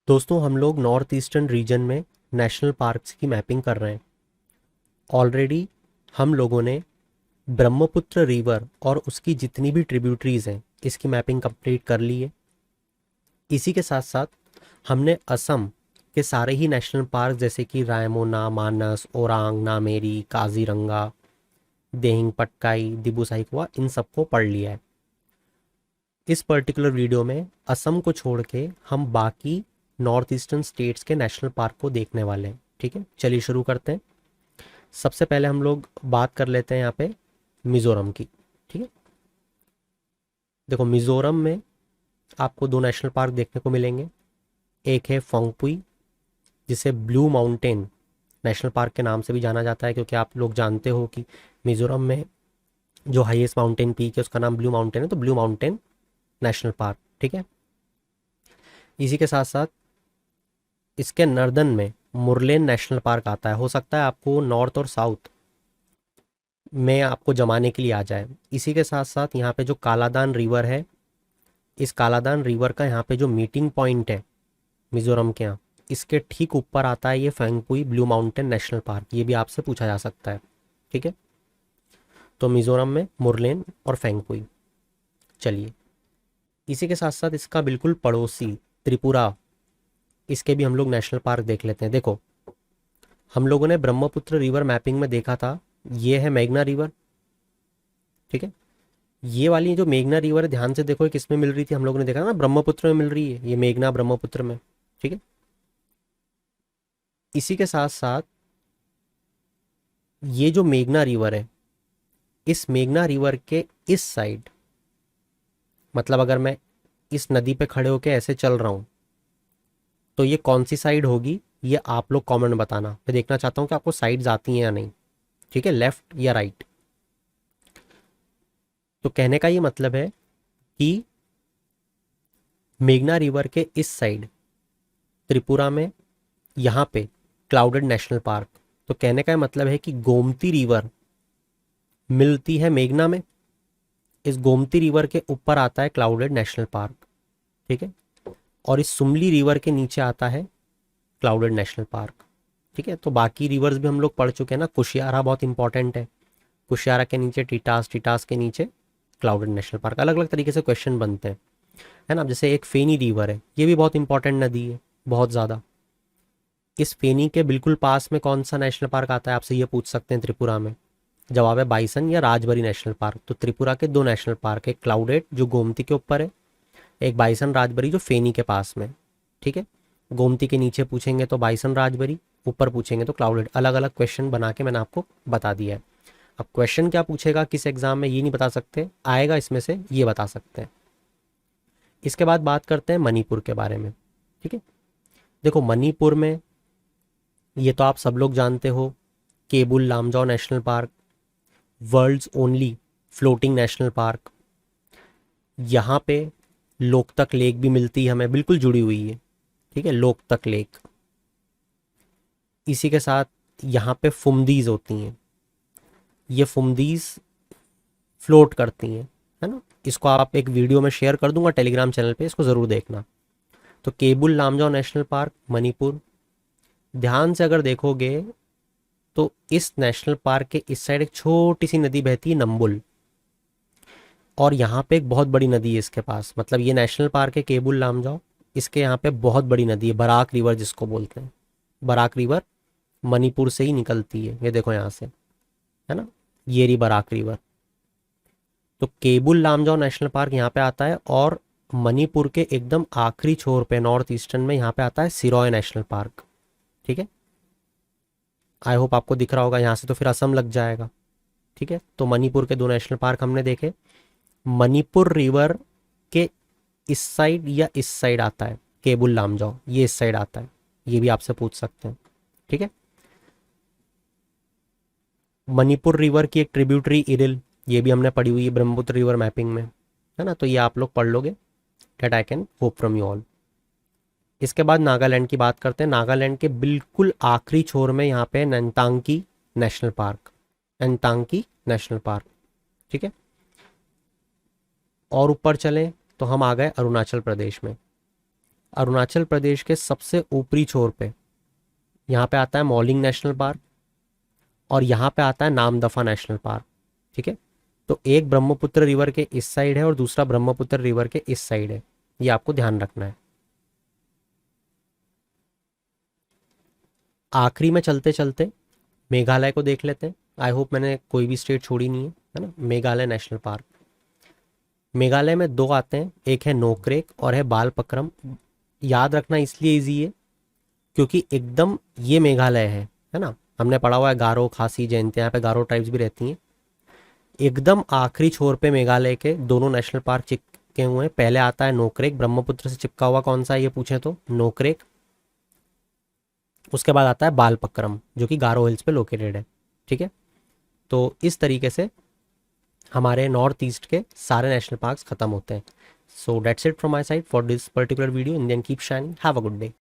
दोस्तों हम लोग नॉर्थ ईस्टर्न रीजन में नेशनल पार्क्स की मैपिंग कर रहे हैं। ऑलरेडी हम लोगों ने ब्रह्मपुत्र रिवर और उसकी जितनी भी ट्रिब्यूटरीज हैं इसकी मैपिंग कंप्लीट कर ली है। इसी के साथ साथ हमने असम के सारे ही नेशनल पार्क जैसे कि रायमोना, मानस, ओरांग, नामेरी, काजीरंगा, देहिंग पटकाई, दिबू साहिबवा इन सबको पढ़ लिया है। इस पर्टिकुलर वीडियो में असम को छोड़ के हम बाकी नॉर्थ ईस्टर्न स्टेट्स के नेशनल पार्क को देखने वाले हैं। ठीक है, चलिए शुरू करते हैं। सबसे पहले हम लोग बात कर लेते हैं यहाँ पे मिज़ोरम की। ठीक है, देखो मिज़ोरम में आपको दो नेशनल पार्क देखने को मिलेंगे। एक है फोंगपुई, जिसे ब्लू माउंटेन नेशनल पार्क के नाम से भी जाना जाता है, क्योंकि आप लोग जानते हो कि मिज़ोरम में जो हाईएस्ट माउंटेन पीक है उसका नाम ब्लू माउंटेन है, तो ब्लू माउंटेन नेशनल पार्क। ठीक है, इसी के साथ साथ इसके नर्दन में मुरलेन नेशनल पार्क आता है। हो सकता है आपको नॉर्थ और साउथ में आपको जमाने के लिए आ जाए। इसी के साथ साथ यहाँ पे जो कालादान रिवर है, इस कालादान रिवर का यहाँ पे जो मीटिंग पॉइंट है मिज़ोरम के यहाँ, इसके ठीक ऊपर आता है ये फेंगपुई ब्लू माउंटेन नेशनल पार्क। ये भी आपसे पूछा जा सकता है। ठीक है, तो मिज़ोरम में मुरलेन और फेंगपुई। चलिए, इसी के साथ साथ इसका बिल्कुल पड़ोसी त्रिपुरा, इसके भी हम लोग नेशनल पार्क देख लेते हैं। देखो हम लोगों ने ब्रह्मपुत्र रिवर मैपिंग में देखा था, ये है मेघना रिवर। ठीक है, ये वाली जो मेघना रिवर है, ध्यान से देखो ये किस में मिल रही थी, हम लोगों ने देखा ना ब्रह्मपुत्र में मिल रही है, ये मेघना ब्रह्मपुत्र में। ठीक है, इसी के साथ साथ ये जो मेघना रिवर है, इस मेघना रिवर के इस साइड, मतलब अगर मैं इस नदी पे खड़े होके ऐसे चल रहा हूँ तो ये कौन सी साइड होगी, ये आप लोग कमेंट बताना। मैं देखना चाहता हूँ कि आपको साइड्स आती हैं या नहीं। ठीक है, लेफ्ट या राइट। तो कहने का ये मतलब है कि मेघना रिवर के इस साइड त्रिपुरा में यहाँ पे क्लाउडेड नेशनल पार्क। तो कहने का मतलब है कि गोमती रिवर मिलती है मेघना में, इस गोमती रिवर के ऊपर आता है क्लाउडेड नेशनल पार्क। ठीक है, और इस सुमली रिवर के नीचे आता है क्लाउडेड नेशनल पार्क। ठीक है, तो बाकी रिवर्स भी हम लोग पढ़ चुके हैं ना। कुशियारा बहुत इंपॉर्टेंट है, कुशियारा के नीचे टिटास, टिटास के नीचे क्लाउडेड नेशनल पार्क। अलग अलग तरीके से क्वेश्चन बनते हैं, है ना। जैसे एक फेनी रिवर है, ये भी बहुत इंपॉर्टेंट नदी है, बहुत ज़्यादा। इस फेनी के बिल्कुल पास में कौन सा नेशनल पार्क आता है, आपसे ये पूछ सकते हैं त्रिपुरा में। जवाब है बाइसन या राजबरी नेशनल पार्क। तो त्रिपुरा के दो नेशनल पार्क है, क्लाउडेड जो गोमती के ऊपर है, एक बाइसन राजबरी जो फेनी के पास में। ठीक है, गोमती के नीचे पूछेंगे तो बाइसन राजबरी, ऊपर पूछेंगे तो क्लाउडेड। अलग अलग क्वेश्चन बना के मैंने आपको बता दिया है। अब क्वेश्चन क्या पूछेगा किस एग्जाम में ये नहीं बता सकते, आएगा इसमें से ये बता सकते हैं। इसके बाद बात करते हैं मणिपुर के बारे में। ठीक है, देखो मणिपुर में ये तो आप सब लोग जानते हो, Keibul Lamjao national park, world's only floating national park. यहाँ पे लोकतक लेक भी मिलती है हमें, बिल्कुल जुड़ी हुई है। ठीक है, लोकतक लेक। इसी के साथ यहाँ पे फुमदीज होती हैं, ये फुमदीज फ्लोट करती हैं, है ना। इसको आप एक वीडियो में शेयर कर दूंगा टेलीग्राम चैनल पे, इसको ज़रूर देखना। तो केबुल लामजाओ नेशनल पार्क मणिपुर। ध्यान से अगर देखोगे तो इस नेशनल पार्क के इस साइड एक छोटी सी नदी बहती है, नंबुल, और यहाँ पे एक बहुत बड़ी नदी है इसके पास। मतलब ये नेशनल पार्क है केबुल लामजाओ, इसके यहाँ पे बहुत बड़ी नदी है, बराक रिवर जिसको बोलते हैं। बराक रिवर मणिपुर से ही निकलती है, ये देखो यहाँ से, है ना, ये रही बराक रिवर। तो केबुल लामजाओ नेशनल पार्क यहाँ पे आता है, और मणिपुर के एकदम आखिरी छोर पे नॉर्थ ईस्टर्न में यहाँ पे आता है सिरोय नेशनल पार्क। ठीक है, आई होप आपको दिख रहा होगा, यहाँ से तो फिर असम लग जाएगा। ठीक है, तो मणिपुर के दो नेशनल पार्क हमने देखे। मणिपुर रिवर के इस साइड या इस साइड आता है केबुल लामजाओ, ये इस साइड आता है, ये भी आपसे पूछ सकते हैं। ठीक है, मणिपुर रिवर की एक ट्रिब्यूटरी इरिल, ये भी हमने पढ़ी हुई है ब्रह्मपुत्र रिवर मैपिंग में, है ना। तो ये आप लोग पढ़ लोगे, that I can hope from you all. इसके बाद नागालैंड की बात करते हैं। नागालैंड के बिल्कुल आखिरी छोर में यहाँ पे नंतांकी नेशनल पार्क, नंतांकी नेशनल पार्क। ठीक है, और ऊपर चलें तो हम आ गए अरुणाचल प्रदेश में। अरुणाचल प्रदेश के सबसे ऊपरी छोर पे यहाँ पे आता है मॉलिंग नेशनल पार्क और यहाँ पे आता है नामदफा नेशनल पार्क। ठीक है, तो एक ब्रह्मपुत्र रिवर के इस साइड है और दूसरा ब्रह्मपुत्र रिवर के इस साइड है, ये आपको ध्यान रखना है। आखिरी में चलते चलते मेघालय को देख लेते हैं। आई होप मैंने कोई भी स्टेट छोड़ी नहीं है ना। मेघालय नेशनल पार्क, मेघालय में दो आते हैं, एक है नोकरेक और है बालपक्रम। याद रखना इसलिए इजी है क्योंकि एकदम ये मेघालय है ना। हमने पढ़ा हुआ है गारो खासी जयंती, यहाँ पे गारो ट्राइब्स भी रहती हैं। एकदम आखिरी छोर पे मेघालय के दोनों नेशनल पार्क चिपके हुए हैं। पहले आता है नोकरेक, ब्रह्मपुत्र से चिपका हुआ कौन सा है ये पूछे तो नोकरेक। उसके बाद आता है बालपक्रम जो कि गारो हिल्स पे लोकेटेड है। ठीक है, तो इस तरीके से हमारे नॉर्थ ईस्ट के सारे नेशनल पार्क्स खत्म होते हैं। So that's it from my side for this particular video. Indian keep shining, have a good day.